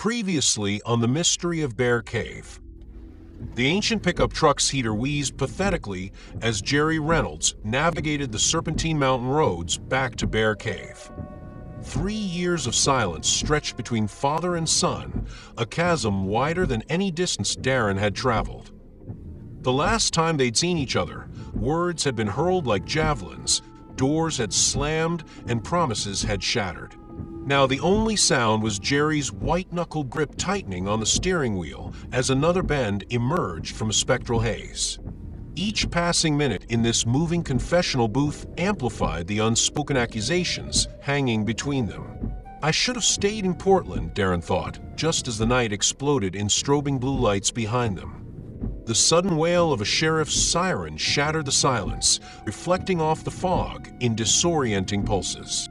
Previously on the mystery of Bear Cave. The ancient pickup truck's heater wheezed pathetically as Jerry Reynolds navigated the Serpentine Mountain roads back to Bear Cave. 3 years of silence stretched between father and son, a chasm wider than any distance Darren had traveled. The last time they'd seen each other, words had been hurled like javelins, doors had slammed, and promises had shattered. Now the only sound was Jerry's white-knuckled grip tightening on the steering wheel as another bend emerged from a spectral haze. Each passing minute in this moving confessional booth amplified the unspoken accusations hanging between them. I should have stayed in Portland, Darren thought, just as the night exploded in strobing blue lights behind them. The sudden wail of a sheriff's siren shattered the silence, reflecting off the fog in disorienting pulses.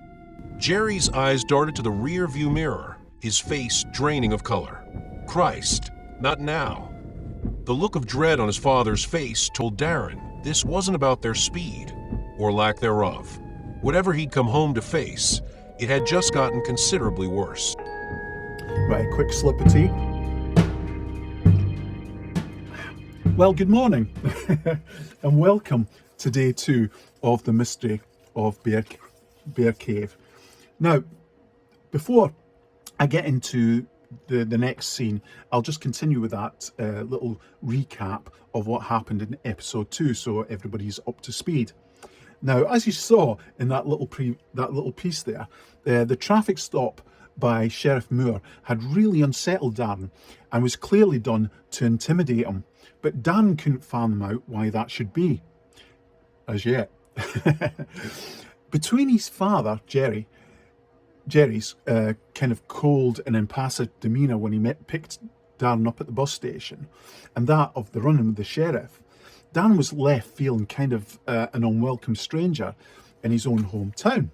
Jerry's eyes darted to the rear-view mirror, his face draining of color. Christ, not now. The look of dread on his father's face told Darren this wasn't about their speed, or lack thereof. Whatever he'd come home to face, it had just gotten considerably worse. Right, a quick slip of tea. Well, good morning, and welcome to day 2 of the mystery of Bear Cave. Now, before I get into the next scene, I'll just continue with that little recap of what happened in episode 2, so everybody's up to speed. Now, as you saw in that little piece there, the traffic stop by Sheriff Moore had really unsettled Darren and was clearly done to intimidate him. But Darren couldn't fathom out why that should be, as yet. Between his father, Jerry's kind of cold and impassive demeanour when he picked Darren up at the bus station, and that of the run-in with the sheriff, Darren was left feeling kind of an unwelcome stranger in his own hometown.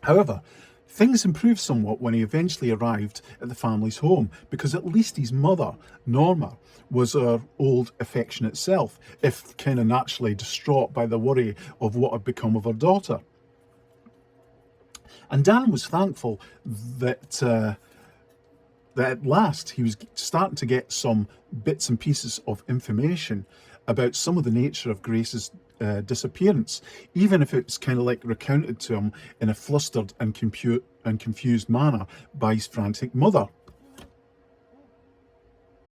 However, things improved somewhat when he eventually arrived at the family's home, because at least his mother, Norma, was her old affectionate self, if kind of naturally distraught by the worry of what had become of her daughter. And Darren was thankful that at last he was starting to get some bits and pieces of information about some of the nature of Grace's disappearance, even if it's kind of like recounted to him in a flustered and confused manner by his frantic mother.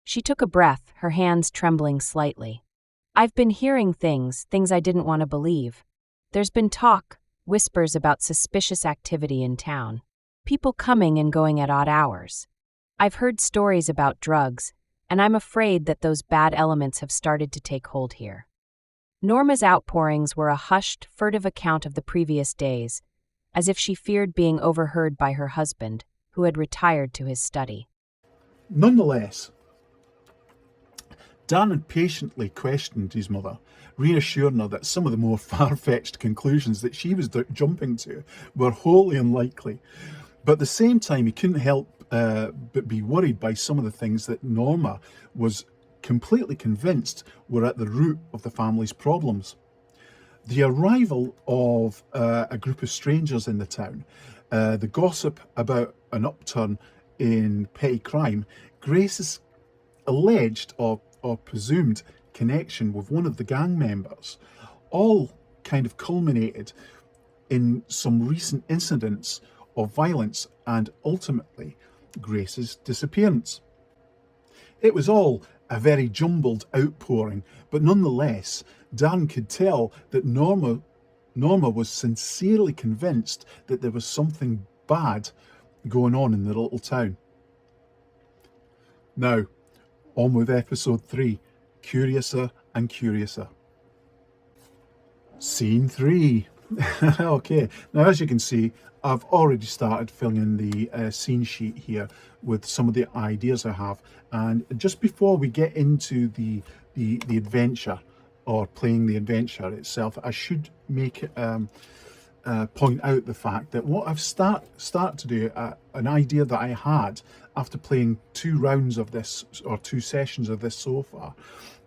She took a breath, her hands trembling slightly. I've been hearing things I didn't want to believe. There's been talk, whispers about suspicious activity in town. People coming and going at odd hours. I've heard stories about drugs, and I'm afraid that those bad elements have started to take hold here. Norma's outpourings were a hushed, furtive account of the previous days, as if she feared being overheard by her husband, who had retired to his study. Nonetheless, Darren patiently questioned his mother, reassuring her that some of the more far-fetched conclusions that she was jumping to were wholly unlikely. But at the same time, he couldn't help but be worried by some of the things that Norma was completely convinced were at the root of the family's problems. The arrival of a group of strangers in the town, the gossip about an upturn in petty crime, Grace's alleged or presumed connection with one of the gang members, all kind of culminated in some recent incidents of violence and ultimately Grace's disappearance. It was all a very jumbled outpouring, but nonetheless, Darren could tell that Norma was sincerely convinced that there was something bad going on in the little town. Now, on with episode 3, Curiouser and Curiouser. Scene 3. Okay, now as you can see, I've already started filling in the scene sheet here with some of the ideas I have. And just before we get into the adventure, or playing the adventure itself, I should make point out the fact that what I've start to do, an idea that I had after playing 2 rounds of this, or 2 sessions of this so far,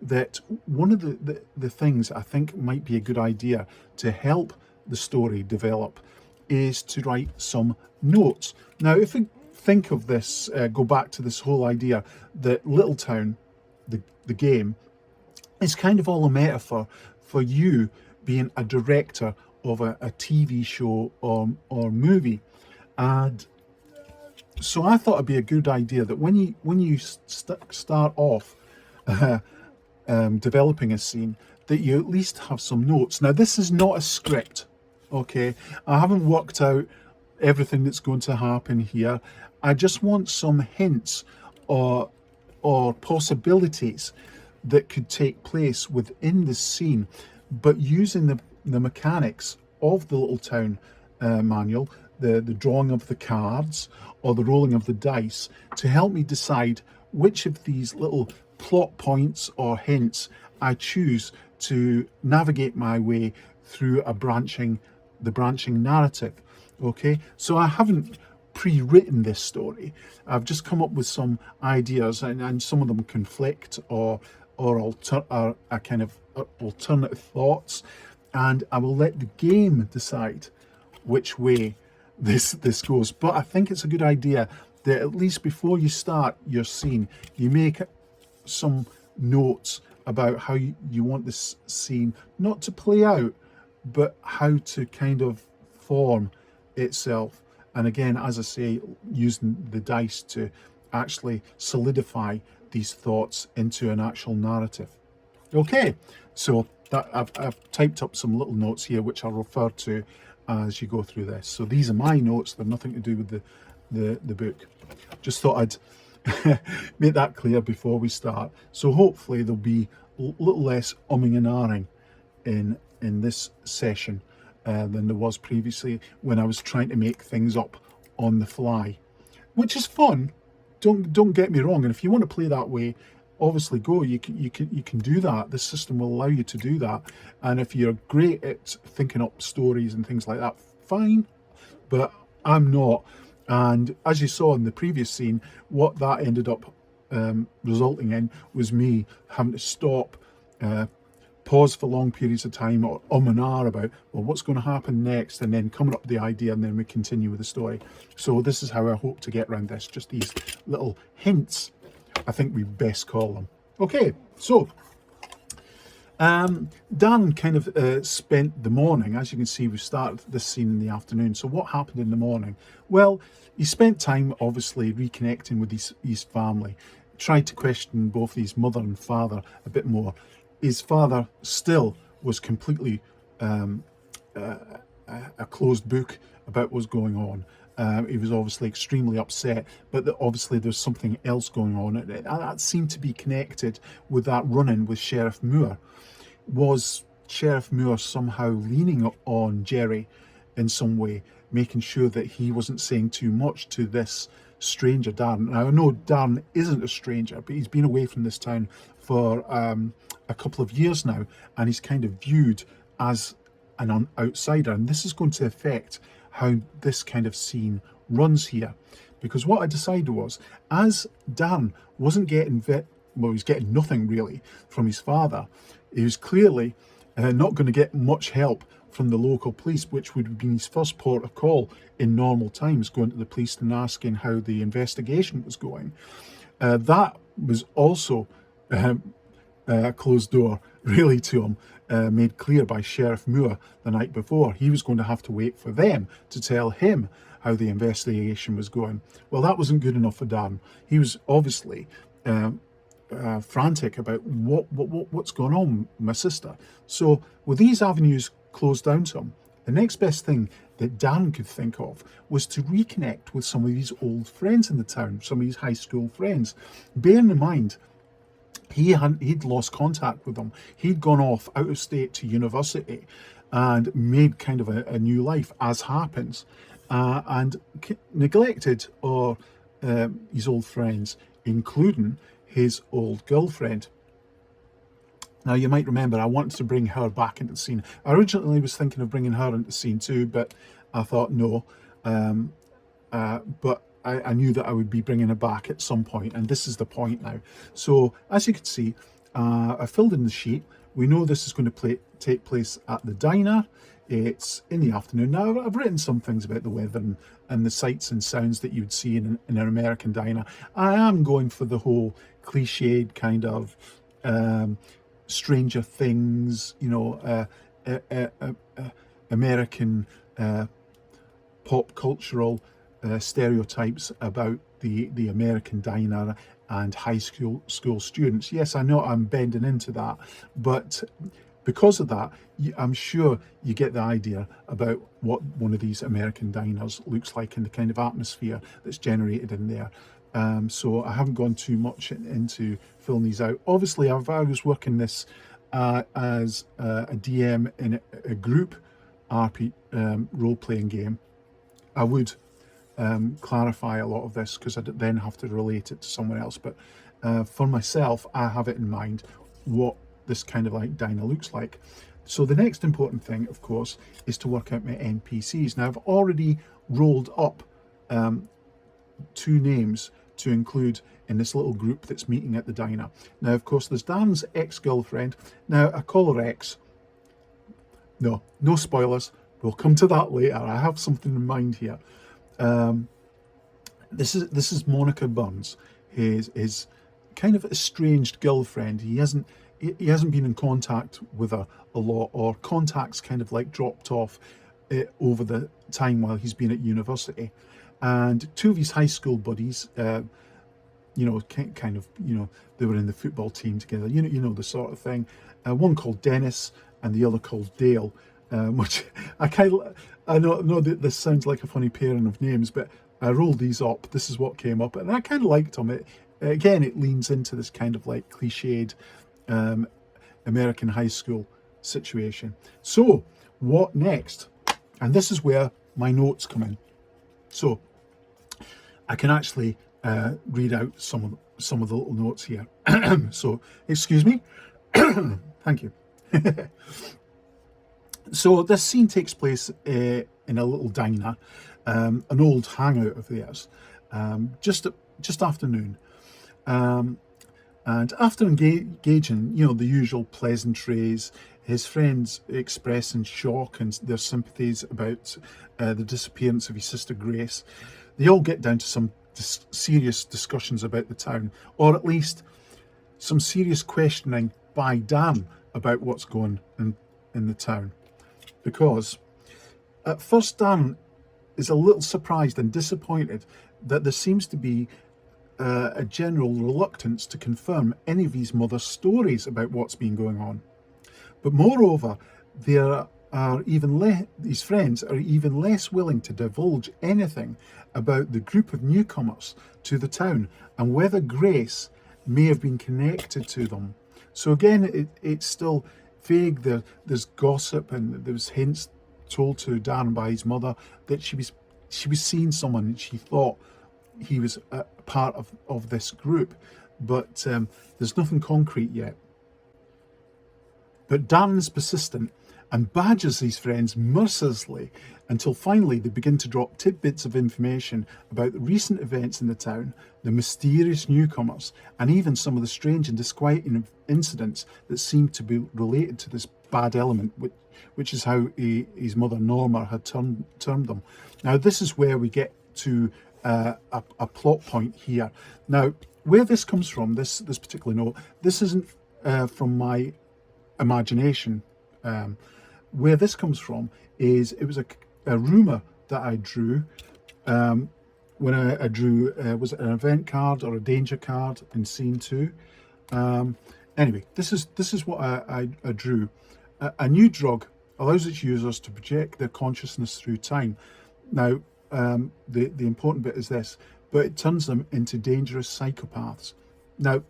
that one of the things I think might be a good idea to help the story develop is to write some notes. Now, if think of this, go back to this whole idea that Little Town, the game, is kind of all a metaphor for you being a director of a TV show or movie. And so I thought it'd be a good idea that when you start off developing a scene, that you at least have some notes. Now, this is not a script, okay? I haven't worked out everything that's going to happen here. I just want some hints or possibilities that could take place within the scene, but using the mechanics of the Little Town manual, the drawing of the cards or the rolling of the dice, to help me decide which of these little plot points or hints I choose to navigate my way through the branching narrative. Okay, so I haven't pre-written this story. I've just come up with some ideas, and some of them conflict or are kind of alternative thoughts, and I will let the game decide which way this goes. But I think it's a good idea that at least before you start your scene, you make some notes about how you want this scene not to play out, but how to kind of form itself. And again, as I say, using the dice to actually solidify these thoughts into an actual narrative. Okay, so that I've typed up some little notes here which I'll refer to as you go through this. So these are my notes, they're nothing to do with the book. Just thought I'd make that clear before we start. So hopefully there'll be a little less umming and ahhing in this session than there was previously when I was trying to make things up on the fly, which is fun. Don't get me wrong. And if you want to play that way, obviously go. You can do that. This system will allow you to do that. And if you're great at thinking up stories and things like that, fine. But I'm not. And as you saw in the previous scene, what that ended up resulting in was me having to stop, pause for long periods of time, or and ah about, well, what's going to happen next, and then coming up with the idea, and then we continue with the story. So this is how I hope to get around this, just these little hints, I think we best call them. Okay, so Dan kind of spent the morning, as you can see, we started this scene in the afternoon. So what happened in the morning? Well, he spent time obviously reconnecting with his family, tried to question both his mother and father a bit more. His father still was completely a closed book about what was going on. He was obviously extremely upset, but obviously there's something else going on. And that seemed to be connected with that run-in with Sheriff Moore. Was Sheriff Moore somehow leaning on Jerry in some way, making sure that he wasn't saying too much to this stranger, Darren? Now, I know Darren isn't a stranger, but he's been away from this town for a couple of years now, and he's kind of viewed as an outsider. And this is going to affect how this kind of scene runs here, because what I decided was, as Dan wasn't getting he was getting nothing really from his father, he was clearly not going to get much help from the local police, which would have been his first port of call in normal times, going to the police and asking how the investigation was going. That was also a closed door really to him, made clear by Sheriff Moore the night before. He was going to have to wait for them to tell him how the investigation was going. Well, that wasn't good enough for Dan. He was obviously frantic about what's going on with my sister. So with these avenues closed down to him, the next best thing that Dan could think of was to reconnect with some of his old friends in the town, some of his high school friends. Bearing in mind, he'd lost contact with them. He'd gone off out of state to university and made kind of a new life, as happens, and neglected his old friends, including his old girlfriend. Now, you might remember I wanted to bring her back into the scene. I originally was thinking of bringing her into the scene too, but I thought no. But I knew that I would be bringing her back at some point, and this is the point now. So, as you can see, I filled in the sheet. We know this is going to take place at the diner. It's in the afternoon. Now, I've written some things about the weather and the sights and sounds that you'd see in an American diner. I am going for the whole cliched kind of Stranger Things, American pop cultural stereotypes about the American diner and high school students. Yes, I know I'm bending into that, but because of that, I'm sure you get the idea about what one of these American diners looks like and the kind of atmosphere that's generated in there. So I haven't gone too much into filling these out. Obviously, if I was working this as a DM in a group role-playing game, I would clarify a lot of this because I'd then have to relate it to someone else. But for myself, I have it in mind what this kind of like diner looks like. So the next important thing, of course, is to work out my NPCs. Now, I've already rolled up 2 names to include in this little group that's meeting at the diner. Now, of course, there's Dan's ex-girlfriend. Now, I call her ex. No spoilers. We'll come to that later. I have something in mind here. This is Monica Burns, his kind of estranged girlfriend. He hasn't been in contact with her a lot, or contacts kind of like dropped off over the time while he's been at university. And 2 of his high school buddies, kind of, they were in the football team together. You know the sort of thing. One called Dennis and the other called Dale. Which I know that this sounds like a funny pairing of names, but I rolled these up. This is what came up, and I kind of liked them. It leans into this kind of like cliched American high school situation. So what next? And this is where my notes come in. So I can actually read out some of the little notes here. So excuse me. Thank you. So this scene takes place in a little diner, an old hangout of theirs, just after noon. And after engaging, the usual pleasantries, his friends expressing shock and their sympathies about the disappearance of his sister Grace, they all get down to some serious discussions about the town, or at least some serious questioning by Dan about what's going on in the town. Because at first Dan is a little surprised and disappointed that there seems to be a general reluctance to confirm any of his mother's stories about what's been going on. But moreover, these friends are even less willing to divulge anything about the group of newcomers to the town and whether Grace may have been connected to them. So again, it's still vague. There's gossip and there's hints told to Dan by his mother that she was seeing someone and she thought he was a part of this group, but there's nothing concrete yet. But Dan is persistent and badgers these friends mercilessly until finally they begin to drop tidbits of information about the recent events in the town, the mysterious newcomers, and even some of the strange and disquieting incidents that seem to be related to this bad element, which is how his mother Norma had termed them. Now, this is where we get to a plot point here. Now, where this comes from, this particular note, this isn't from my imagination. Where this comes from is it was a rumour that I drew when I drew, was it an event card or a danger card in scene 2? Anyway, this is what I drew. A new drug allows its users to project their consciousness through time. Now, the important bit is this, but it turns them into dangerous psychopaths. Now,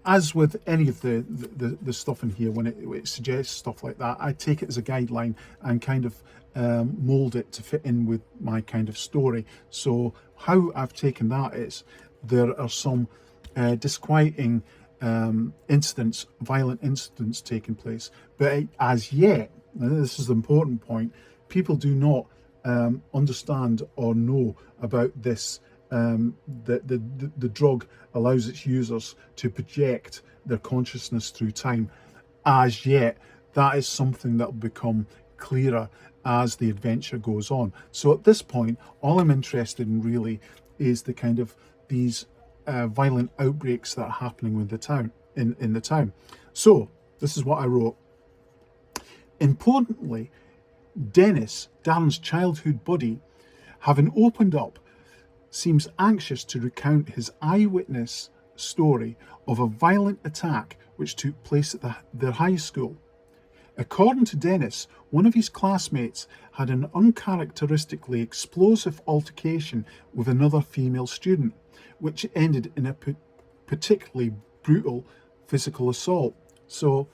as with any of the stuff in here, when it suggests stuff like that, I take it as a guideline and kind of mould it to fit in with my kind of story. So how I've taken that is there are some disquieting incidents, violent incidents taking place, but as yet, and this is the important point, people do not understand or know about this. The drug allows its users to project their consciousness through time. As yet, that is something that will become clearer as the adventure goes on. So at this point, all I'm interested in really is the kind of these violent outbreaks that are happening with the town in the town. So this is what I wrote. Importantly, Dennis, Darren's childhood buddy, having opened up, seems anxious to recount his eyewitness story of a violent attack which took place at their high school. According to Dennis, one of his classmates had an uncharacteristically explosive altercation with another female student, which ended in a particularly brutal physical assault. So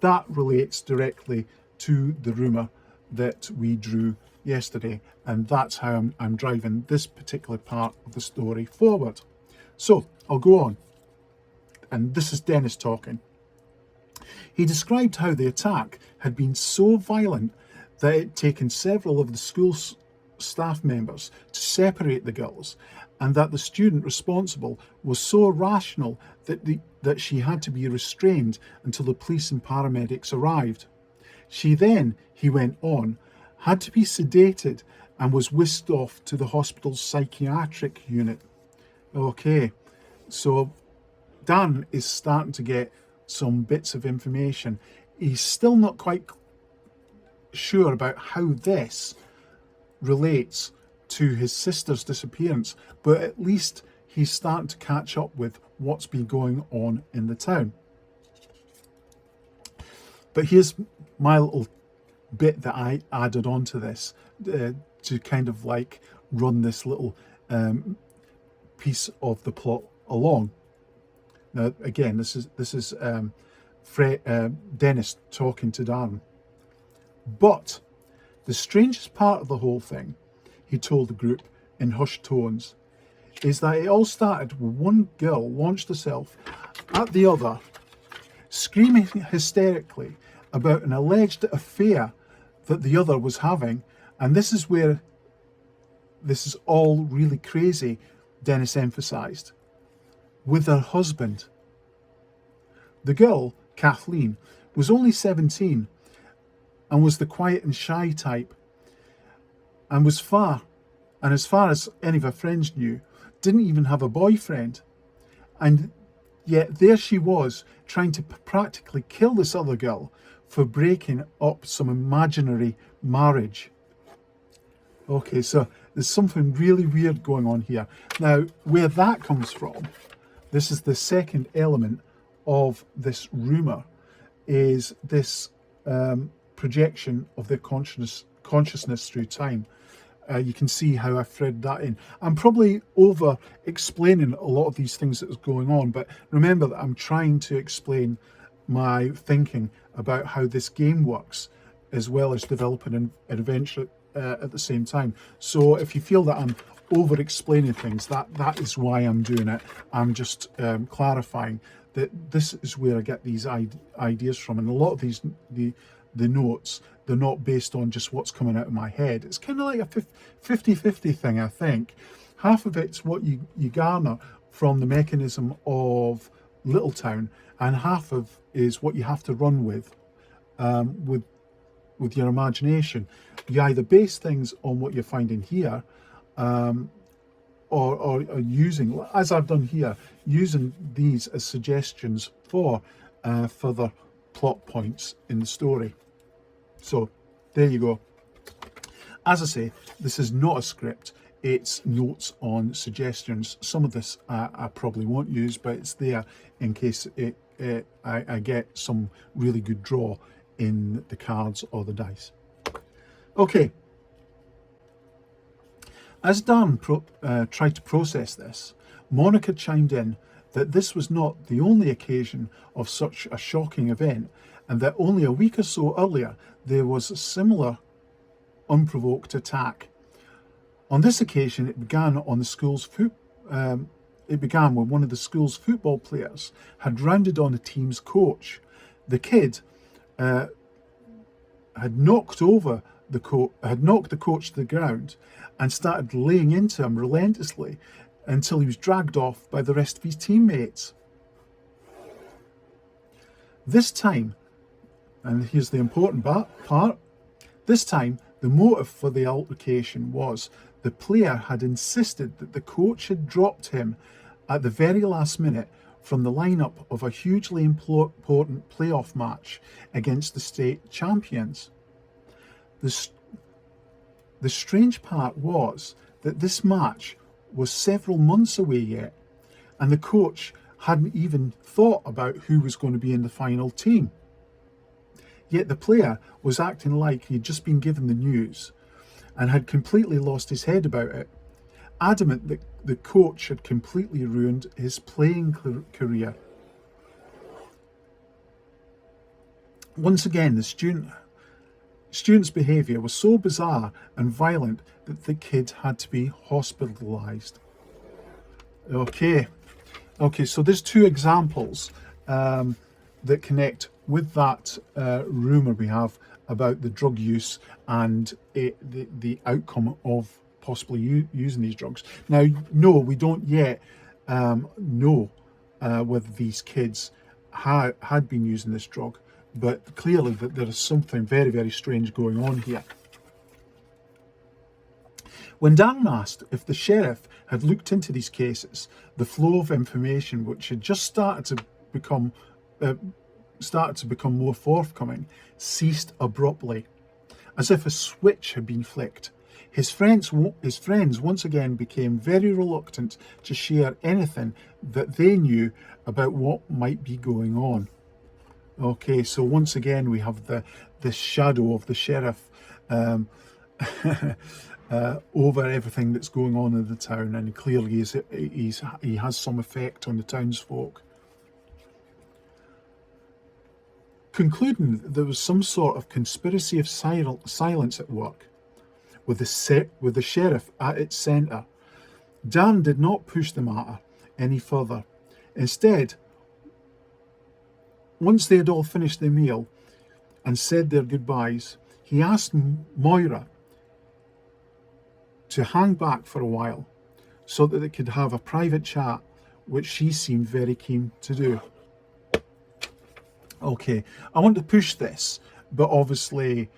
that relates directly to the rumour that we drew yesterday, and that's how I'm driving this particular part of the story forward. So I'll go on, and this is Dennis talking. He described how the attack had been so violent that it had taken several of the school's staff members to separate the girls, and that the student responsible was so irrational that she had to be restrained until the police and paramedics arrived. She then, he went on, had to be sedated and was whisked off to the hospital's psychiatric unit. Okay, so Dan is starting to get some bits of information. He's still not quite sure about how this relates to his sister's disappearance, but at least he's starting to catch up with what's been going on in the town. But here's my little bit that I added onto this to kind of like run this little piece of the plot along. Now, again, this is Dennis talking to Darren. But the strangest part of the whole thing, he told the group in hushed tones, is that it all started when one girl launched herself at the other, screaming hysterically about an alleged affair that the other was having. And this is where this is all really crazy, Dennis emphasised, with her husband. The girl, Kathleen, was only 17 and was the quiet and shy type, and as far as any of her friends knew, didn't even have a boyfriend. And yet there she was, trying to practically kill this other girl for breaking up some imaginary marriage. Okay, so there's something really weird going on here. Now, where that comes from, this is the second element of this rumour, is this projection of their consciousness through time. You can see how I thread that in. I'm probably over explaining a lot of these things that is going on, but remember that I'm trying to explain my thinking about how this game works, as well as developing an adventure at the same time. So if you feel that I'm over explaining things, that is why I'm doing it. I'm just clarifying that this is where I get these ideas from, and a lot of these the notes, they're not based on just what's coming out of my head. It's kind of like a 50-50 thing, I think. Half of it's what you garner from the mechanism of Little Town, and half of is what you have to run with your imagination. You either base things on what you're finding here, or using, as I've done here, using these as suggestions for further plot points in the story. So there you go. As I say, this is not a script, it's notes on suggestions. Some of this I probably won't use, but it's there in case I get some really good draw in the cards or the dice. Okay. As Dan tried to process this, Monica chimed in that this was not the only occasion of such a shocking event, and that only a week or so earlier there was a similar unprovoked attack. On this occasion, it began when one of the school's football players had rounded on the team's coach. The kid had knocked the coach to the ground and started laying into him relentlessly until he was dragged off by the rest of his teammates. This time, And here's the important part. This time, the motive for the altercation was the player had insisted that the coach had dropped him at the very last minute from the lineup of a hugely important playoff match against the state champions. The strange part was that this match was several months away yet, and the coach hadn't even thought about who was going to be in the final team. Yet the player was acting like he'd just been given the news and had completely lost his head about it, adamant that the coach had completely ruined his playing career. Once again, the student's behaviour was so bizarre and violent that the kid had to be hospitalised. Okay, so there's two examples that connect with that rumour we have about the drug use and the outcome of possibly using these drugs. Now, no, we don't yet know whether these kids had been using this drug, but clearly that there is something very, very strange going on here. When Dan asked if the sheriff had looked into these cases, the flow of information, which had just started to become more forthcoming, ceased abruptly, as if a switch had been flicked. His friends once again became very reluctant to share anything that they knew about what might be going on. Okay, so once again we have the shadow of the sheriff over everything that's going on in the town, and clearly he has some effect on the townsfolk. Concluding that there was some sort of conspiracy of silence at work, with the sheriff at its centre, Dan did not push the matter any further. Instead, once they had all finished their meal and said their goodbyes, he asked Moira to hang back for a while so that they could have a private chat, which she seemed very keen to do. Okay, I want to push this, but obviously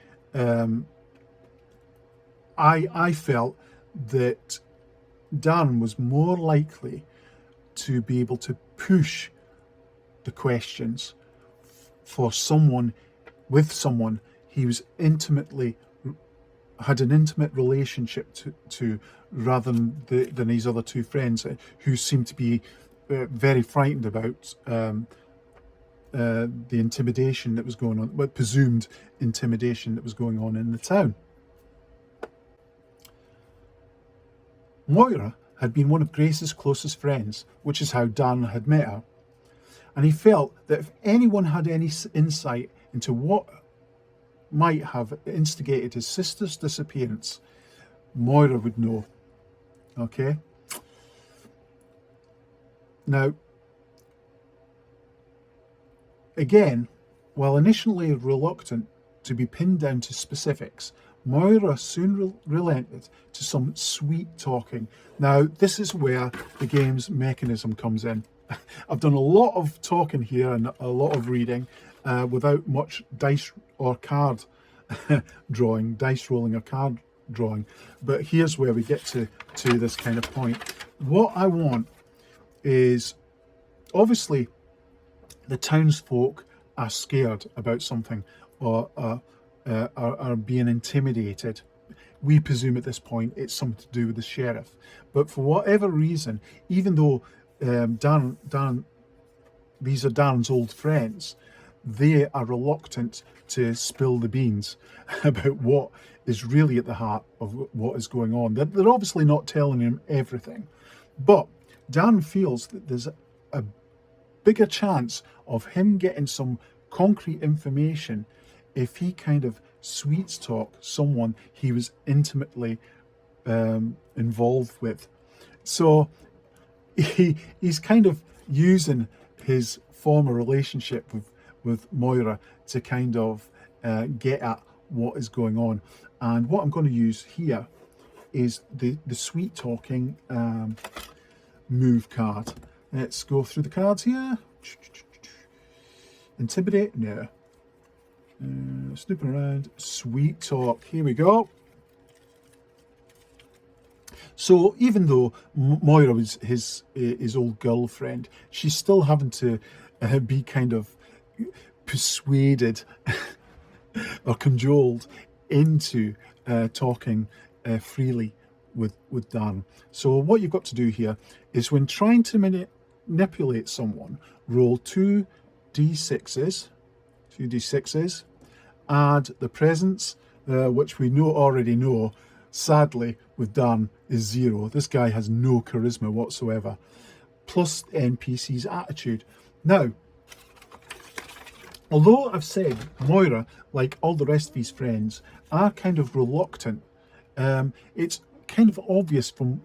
I felt that Dan was more likely to be able to push the questions for someone he was had an intimate relationship to rather than his other two friends who seemed to be very frightened about the intimidation that was going on, but presumed intimidation that was going on in the town. Moira had been one of Grace's closest friends, which is how Dan had met her. And he felt that if anyone had any insight into what might have instigated his sister's disappearance, Moira would know. Okay? Now, again, while initially reluctant to be pinned down to specifics, Moira soon relented to some sweet talking. Now, this is where the game's mechanism comes in. I've done a lot of talking here and a lot of reading without much dice or card drawing, dice rolling or card drawing. But here's where we get to this kind of point. What I want is, obviously, the townsfolk are scared about something or are being intimidated. We presume at this point it's something to do with the sheriff. But for whatever reason, even though Dan, these are Dan's old friends, they are reluctant to spill the beans about what is really at the heart of what is going on. They're obviously not telling him everything, but Dan feels that there's a bigger chance of him getting some concrete information if he kind of sweets talk someone he was intimately involved with. So he's kind of using his former relationship with Moira to kind of get at what is going on. And what I'm going to use here is the sweet talking move card. Let's go through the cards here. Intimidate? No. Snooping around, sweet talk. Here we go. So even though Moira was his old girlfriend, she's still having to be kind of persuaded or cajoled into talking freely with Dan. So what you've got to do here is, when trying to manipulate someone, roll 2d6s, add the presence, which we already know, sadly, with Dan, is 0. This guy has no charisma whatsoever. Plus NPC's attitude. Now, although I've said Moira, like all the rest of his friends, are kind of reluctant, it's kind of obvious from...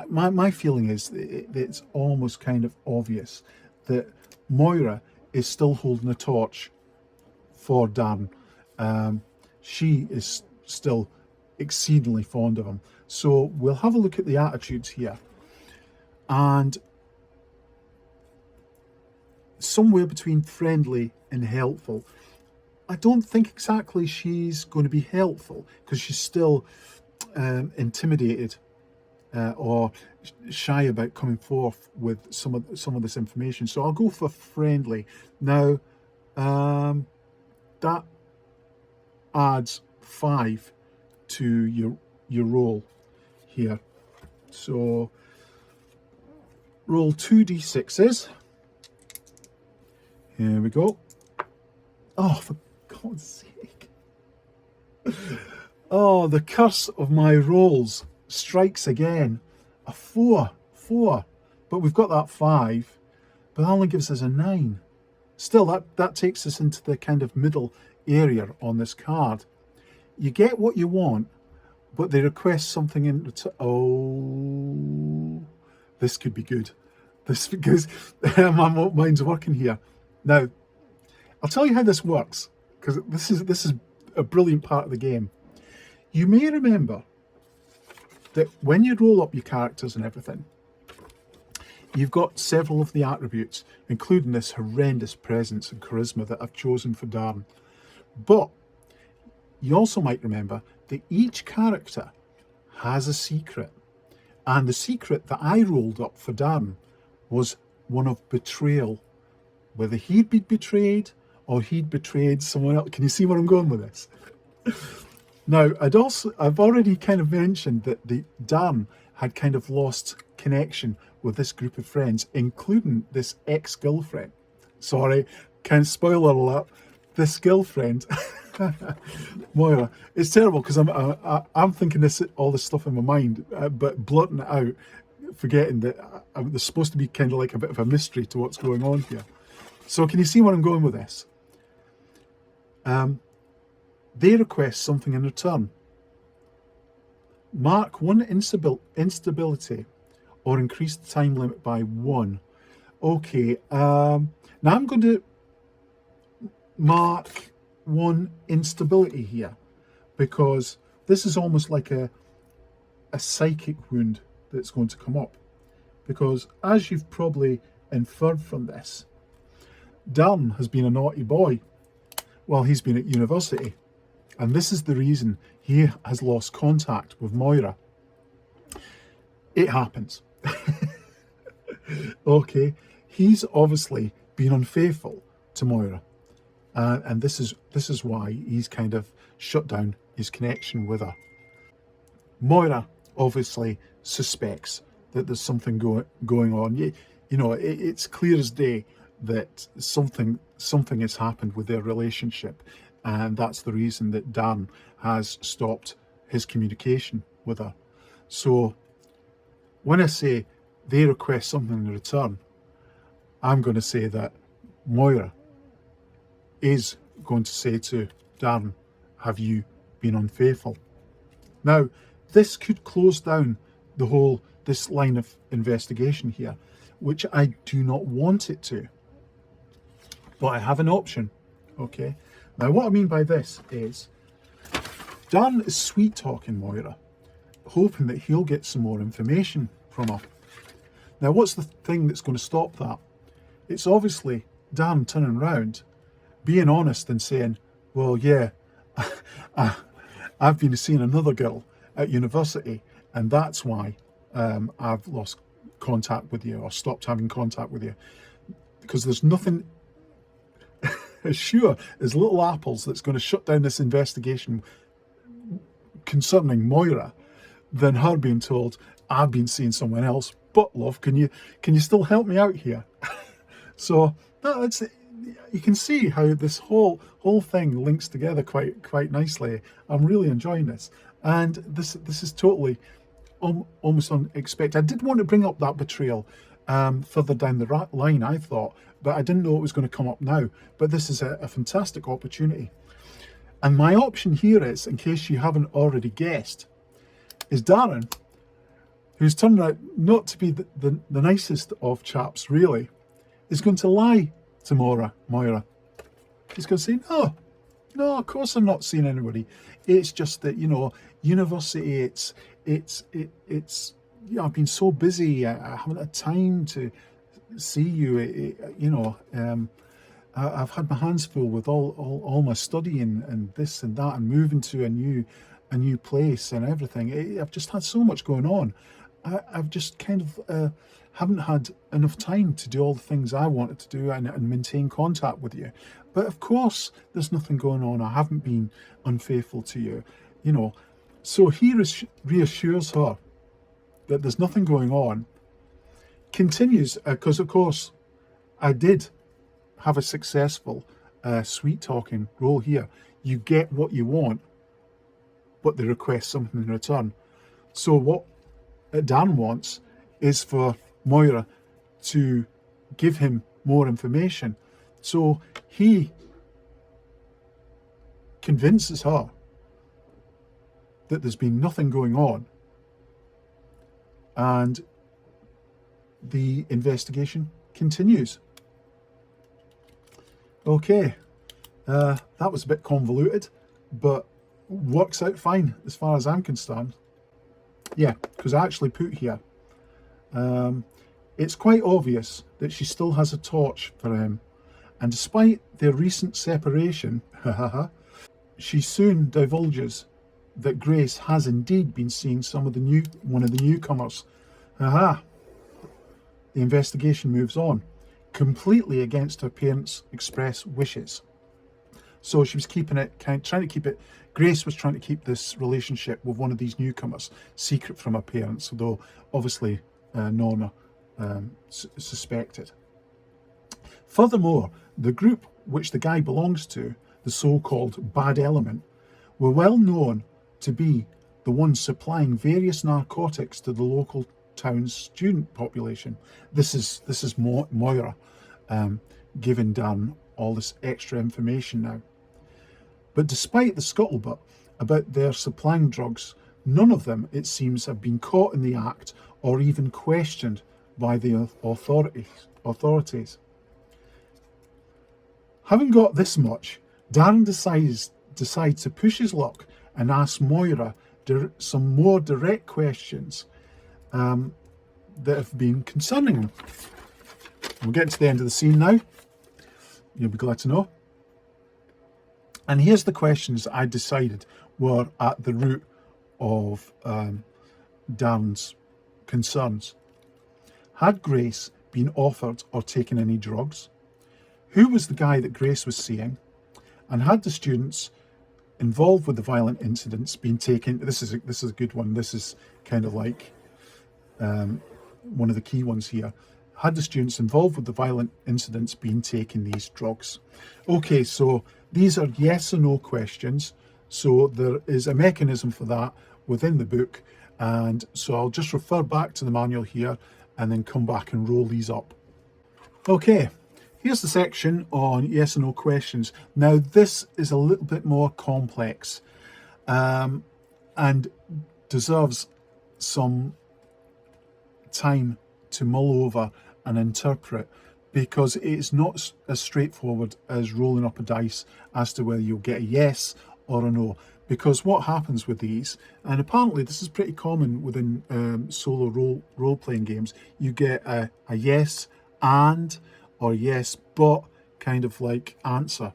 my feeling is that it's almost kind of obvious that Moira is still holding a torch for Dan. She is still exceedingly fond of him. So we'll have a look at the attitudes here. And somewhere between friendly and helpful. I don't think exactly she's going to be helpful, because she's still intimidated or shy about coming forth with some of this information. So I'll go for friendly. Now, that adds 5 to your roll here. So roll 2d6s. Here we go. Oh, for God's sake. Oh, the curse of my rolls strikes again. A 4. But we've got that 5. But that only gives us a 9. Still, that takes us into the kind of middle area on this card. You get what you want, but they request something in return. Oh, this could be good. Because my mind's working here. Now, I'll tell you how this works, because this is a brilliant part of the game. You may remember that when you roll up your characters and everything, you've got several of the attributes, including this horrendous presence and charisma that I've chosen for Darren. But you also might remember that each character has a secret. And the secret that I rolled up for Darren was one of betrayal. Whether he'd been betrayed or he'd betrayed someone else. Can you see where I'm going with this? Now, I've already kind of mentioned that Darren had kind of lost connection with this group of friends, including this ex-girlfriend. Sorry, kind of spoiler alert. This girlfriend, Moira, it's terrible because I'm thinking all this stuff in my mind, but blurting it out, forgetting that there's supposed to be kind of like a bit of a mystery to what's going on here. So can you see where I'm going with this? They request something in return. Mark 1 instability or increase the time limit by 1. Okay, now I'm going to mark 1 instability here, because this is almost like a psychic wound that's going to come up. Because as you've probably inferred from this, Dan has been a naughty boy while he's been at university. And this is the reason he has lost contact with Moira. It happens. Okay, he's obviously been unfaithful to Moira. And this is why he's kind of shut down his connection with her. Moira obviously suspects that there's something going on. You know, it's clear as day that something has happened with their relationship, and that's the reason that Dan has stopped his communication with her. So when I say they request something in return, I'm going to say that Moira is going to say to Darren, have you been unfaithful? Now, this could close down this line of investigation here, which I do not want it to. But I have an option, okay? Now, what I mean by this is Darren is sweet-talking Moira, hoping that he'll get some more information from her. Now, what's the thing that's going to stop that? It's obviously Dan turning around being honest and saying, well, yeah, I, I've been seeing another girl at university, and that's why I've lost contact with you or stopped having contact with you. Because there's nothing as sure as little apples that's going to shut down this investigation concerning Moira than her being told, I've been seeing someone else, but love, can you still help me out here? So that's you can see how this whole thing links together quite nicely. I'm really enjoying this, and this is totally almost unexpected. I did want to bring up that betrayal further down the line, I thought, but I didn't know it was going to come up now. But this is a fantastic opportunity. And my option here is, in case you haven't already guessed, is Darren, who's turned out not to be the nicest of chaps, really, is going to lie to Moira. He's going to say, no, of course I'm not seeing anybody. It's just that, university, it's I've been so busy, I haven't had time to see you, I've had my hands full with all my studying and this and that and moving to a new place and everything. I've just had so much going on. I've just kind of haven't had enough time to do all the things I wanted to do and maintain contact with you. But of course, there's nothing going on. I haven't been unfaithful to you, So he reassures her that there's nothing going on. Continues, because of course, I did have a successful sweet talking role here. You get what you want, but they request something in return. So what Dan wants is for Moira to give him more information. So he convinces her that there's been nothing going on, and the investigation continues. Okay, that was a bit convoluted, but works out fine as far as I'm concerned. Yeah, because I actually put here, it's quite obvious that she still has a torch for him, and despite their recent separation, she soon divulges that Grace has indeed been seeing one of the newcomers. The investigation moves on, completely against her parents' express wishes. So she was trying to keep it. Grace was trying to keep this relationship with one of these newcomers secret from her parents, although obviously Norma suspected. Furthermore, the group which the guy belongs to, the so-called Bad Element, were well known to be the ones supplying various narcotics to the local town's student population. This is Moira giving Dan all this extra information now. But despite the scuttlebutt about their supplying drugs, none of them, it seems, have been caught in the act or even questioned by the authorities. Having got this much, Darren decides to push his luck and ask Moira some more direct questions that have been concerning him. We're getting to the end of the scene now. You'll be glad to know. And here's the questions I decided were at the root of Darren's concerns. Had Grace been offered or taken any drugs? Who was the guy that Grace was seeing? And had the students involved with the violent incidents been taken? This is a good one. This is kind of like one of the key ones here. Had the students involved with the violent incidents been taking these drugs? Okay, so these are yes or no questions. So there is a mechanism for that within the book. And so I'll just refer back to the manual here and then come back and roll these up. Okay, here's the section on yes or no questions. Now, this is a little bit more complex and deserves some time to mull over and interpret, because it's not as straightforward as rolling up a dice as to whether you'll get a yes or a no. Because what happens with these, and apparently this is pretty common within solo role-playing games, you get a yes and or yes but kind of like answer.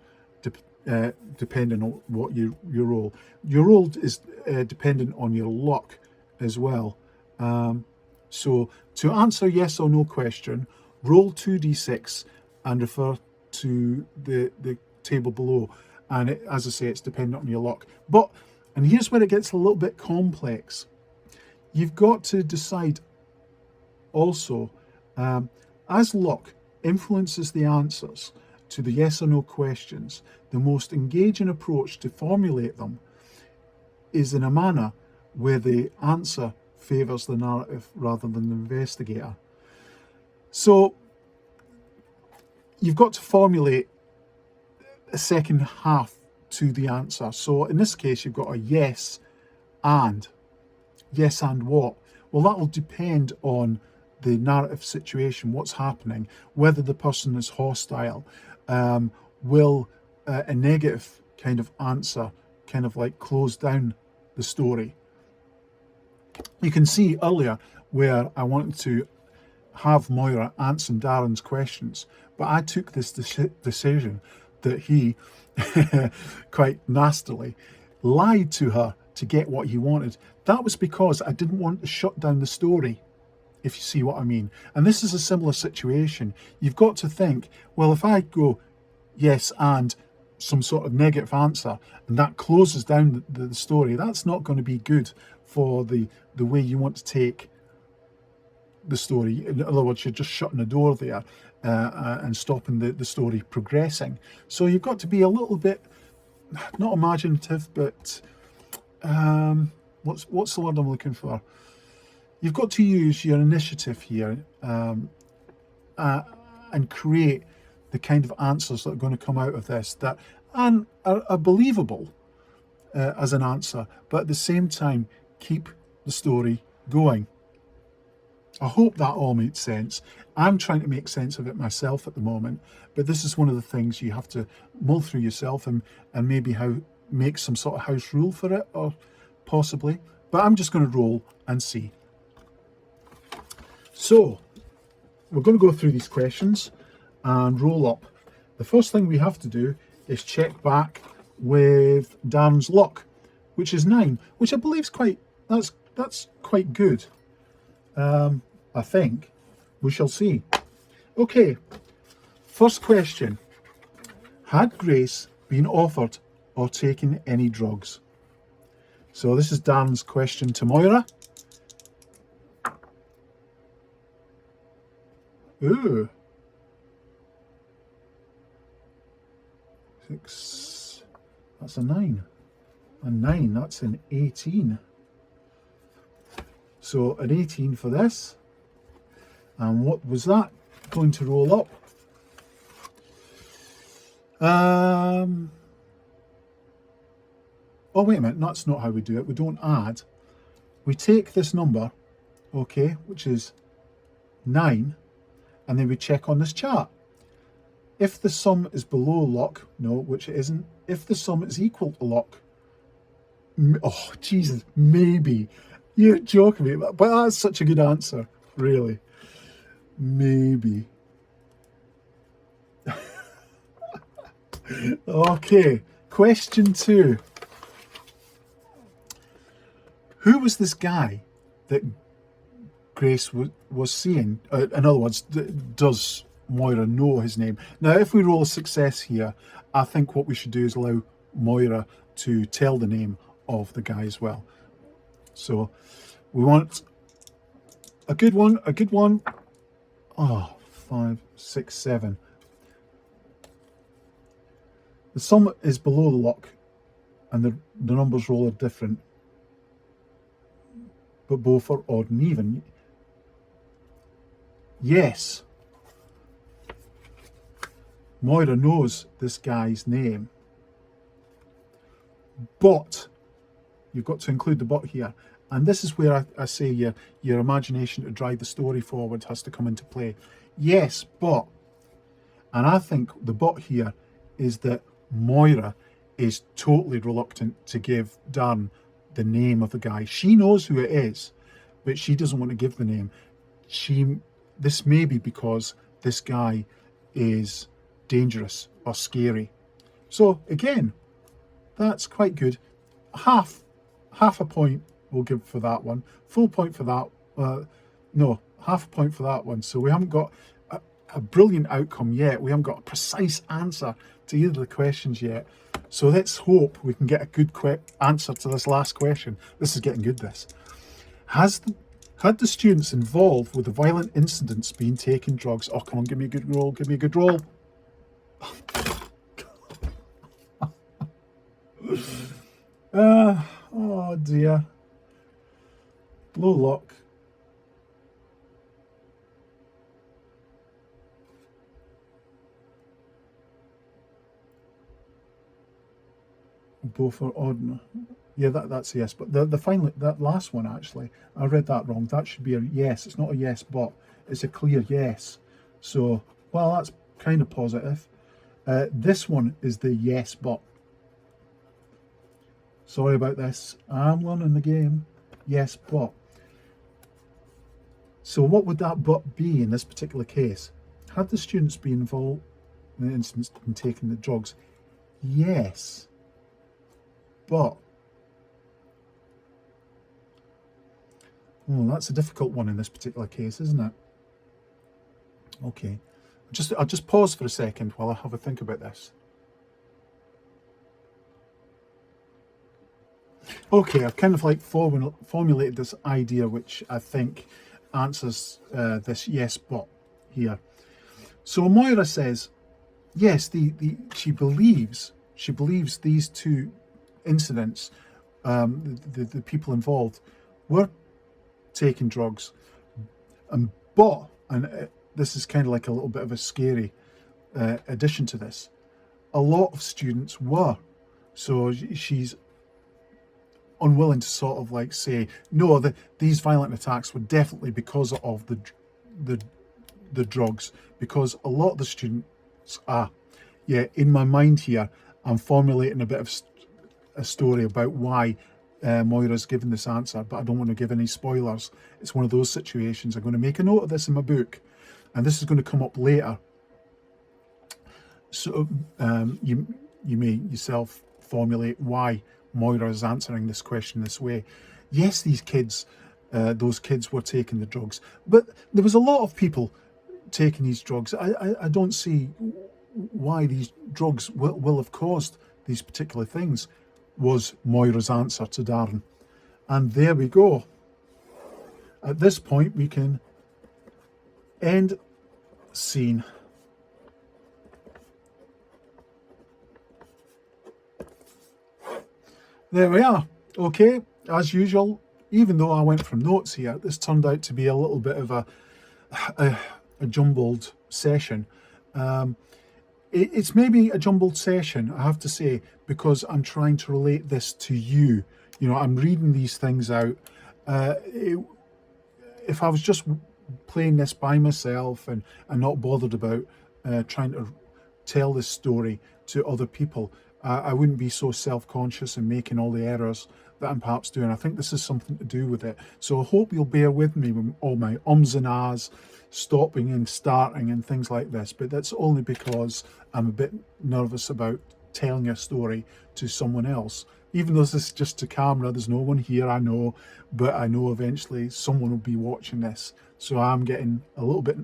depending on what you roll. Your roll is dependent on your luck as well. So to answer yes or no question, roll 2d6 and refer to the table below. And as I say, it's dependent on your luck. And here's where it gets a little bit complex. You've got to decide also, as luck influences the answers to the yes or no questions, the most engaging approach to formulate them is in a manner where the answer favours the narrative rather than the investigator. So you've got to formulate a second half to the answer. So in this case, you've got a yes and. Yes and what? Well, that will depend on the narrative situation, what's happening, whether the person is hostile. Will a negative kind of answer kind of like close down the story? You can see earlier where I wanted to have Moira answer Darren's questions, but I took this decision that he quite nastily lied to her to get what he wanted. That was because I didn't want to shut down the story, if you see what I mean. And this is a similar situation. You've got to think, well, if I go yes and some sort of negative answer and that closes down the story, that's not going to be good for the way you want to take the story. In other words, you're just shutting the door there and stopping the story progressing. So you've got to be a little bit, not imaginative, but what's the word I'm looking for? You've got to use your initiative here and create the kind of answers that are going to come out of this that are believable as an answer, but at the same time keep the story going. I hope that all made sense. I'm trying to make sense of it myself at the moment, but this is one of the things you have to mull through yourself and maybe make some sort of house rule for it, or possibly. But I'm just going to roll and see. So we're going to go through these questions and roll up. The first thing we have to do is check back with Darren's luck, which is 9, which I believe is that's quite good. I think. We shall see. Okay, first question. Had Grace been offered or taken any drugs? So this is Darren's question to Moira. Ooh. 6. That's a 9. A 9, that's an 18. So an 18 for this. And what was that going to roll up? Oh, wait a minute, that's not how we do it. We don't add. We take this number, okay, which is 9, and then we check on this chart. If the sum is below luck, no, which it isn't. If the sum is equal to luck, oh, Jesus, maybe. You're joking me, but that's such a good answer, really. Maybe. Okay, question 2. Who was this guy that Grace was seeing? In other words, does Moira know his name? Now, if we roll a success here, I think what we should do is allow Moira to tell the name of the guy as well. So we want a good one, Oh, 5, 6, 7. The sum is below the luck and the numbers roll are different, but both are odd and even. Yes, Moira knows this guy's name, but you've got to include the but here. And this is where I say your imagination to drive the story forward has to come into play. Yes, but, and I think the but here is that Moira is totally reluctant to give Darren the name of the guy. She knows who it is, but she doesn't want to give the name. This may be because this guy is dangerous or scary. So again, that's quite good. Half a point we'll give for that one. Full point for that. No, half a point for that one. So we haven't got a brilliant outcome yet. We haven't got a precise answer to either of the questions yet. So let's hope we can get a good answer to this last question. This is getting good, this. Had the students involved with the violent incidents been taking drugs? Oh, come on, give me a good roll, give me a good roll. Oh dear. Low luck. Both are odd. Yeah, that's a yes. But the final, that last one actually, I read that wrong. That should be a yes. It's not a yes, but it's a clear yes. So, well, that's kind of positive. This one is the yes, but. Sorry about this. I'm learning the game. Yes, but. So what would that but be in this particular case? Had the students been involved in the instance in taking the drugs? Yes. But. Oh, that's a difficult one in this particular case, isn't it? Okay. I'll just pause for a second while I have a think about this. Okay, I've kind of like formulated this idea which I think answers this yes but here. So Moira says, yes, she believes these two incidents, the people involved were taking drugs, but this is kind of like a little bit of a scary addition to this. A lot of students were, so she's unwilling to sort of like say no, these violent attacks were definitely because of the drugs, because a lot of the students are. Yeah, in my mind here, I'm formulating a bit of a story about why Moira's given this answer, but I don't want to give any spoilers. It's one of those situations. I'm going to make a note of this in my book, and this is going to come up later. So you may yourself formulate why Moira is answering this question this way. Yes, these kids, those kids were taking the drugs, but there was a lot of people taking these drugs. I don't see why these drugs will have caused these particular things, was Moira's answer to Darren. And there we go. At this point, we can end scene. There we are. Okay, as usual, even though I went from notes here, this turned out to be a little bit of a jumbled session. It's maybe a jumbled session, I have to say, because I'm trying to relate this to you. You know, I'm reading these things out. If I was just playing this by myself and not bothered about trying to tell this story to other people, I wouldn't be so self-conscious and making all the errors that I'm perhaps doing. I think this is something to do with it. So I hope you'll bear with me with all my ums and ahs, stopping and starting and things like this. But that's only because I'm a bit nervous about telling a story to someone else. Even though this is just to camera, there's no one here, I know, but I know eventually someone will be watching this. So I'm getting a little bit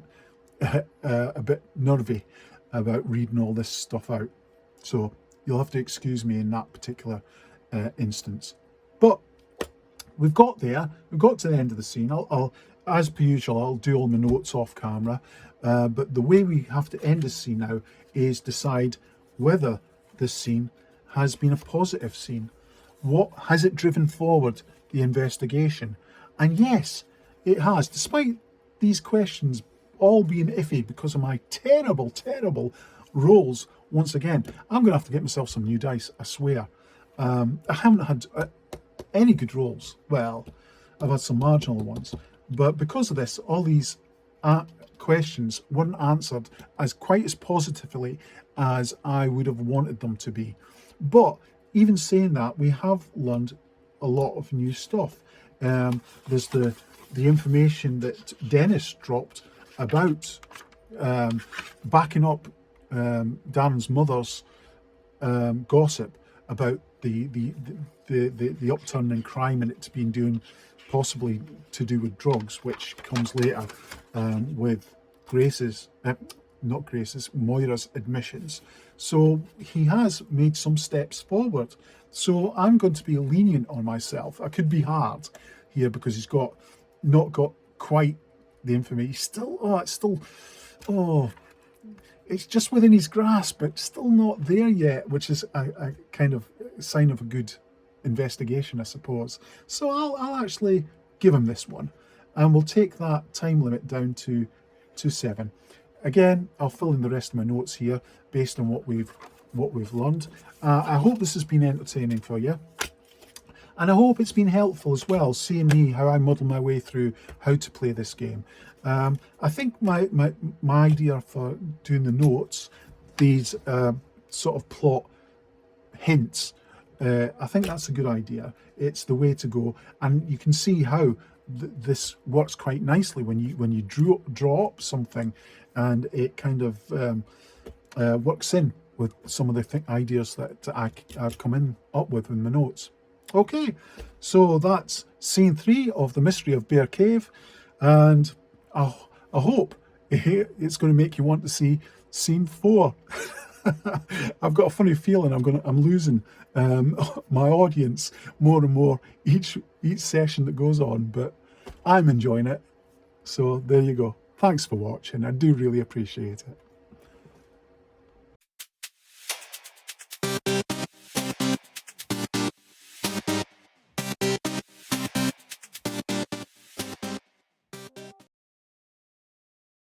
a bit nervy about reading all this stuff out. So you'll have to excuse me in that particular instance. But we've got there. We've got to the end of the scene. I'll as per usual, I'll do all my notes off camera. But the way we have to end this scene now is decide whether this scene has been a positive scene. What has it driven forward the investigation? And yes, it has. Despite these questions all being iffy because of my terrible rolls. Once again, I'm going to have to get myself some new dice, I swear. I haven't had any good rolls. Well, I've had some marginal ones. But because of this, all these questions weren't answered as quite as positively as I would have wanted them to be. But even saying that, we have learned a lot of new stuff. There's the information that Dennis dropped about backing up Darren's mother's gossip about the upturn in crime, and it's been doing possibly to do with drugs, which comes later with Moira's admissions. So he has made some steps forward. So I'm going to be lenient on myself. I could be hard here because he's not got quite the information. It's just within his grasp, but still not there yet, which is a kind of sign of a good investigation, I suppose. So I'll actually give him this one, and we'll take that time limit down to 7. Again, I'll fill in the rest of my notes here based on what we've learned. I hope this has been entertaining for you. And I hope it's been helpful as well, seeing me, how I muddle my way through how to play this game. I think my idea for doing the notes, these sort of plot hints, I think that's a good idea. It's the way to go. And you can see how this works quite nicely when you draw up something, and it kind of works in with some of the ideas that I've come up with in my notes. Okay, so that's scene 3 of The Mystery of Bear Cave, and I hope it's going to make you want to see scene 4. I've got a funny feeling I'm losing my audience more and more each session that goes on, but I'm enjoying it. So there you go. Thanks for watching. I do really appreciate it.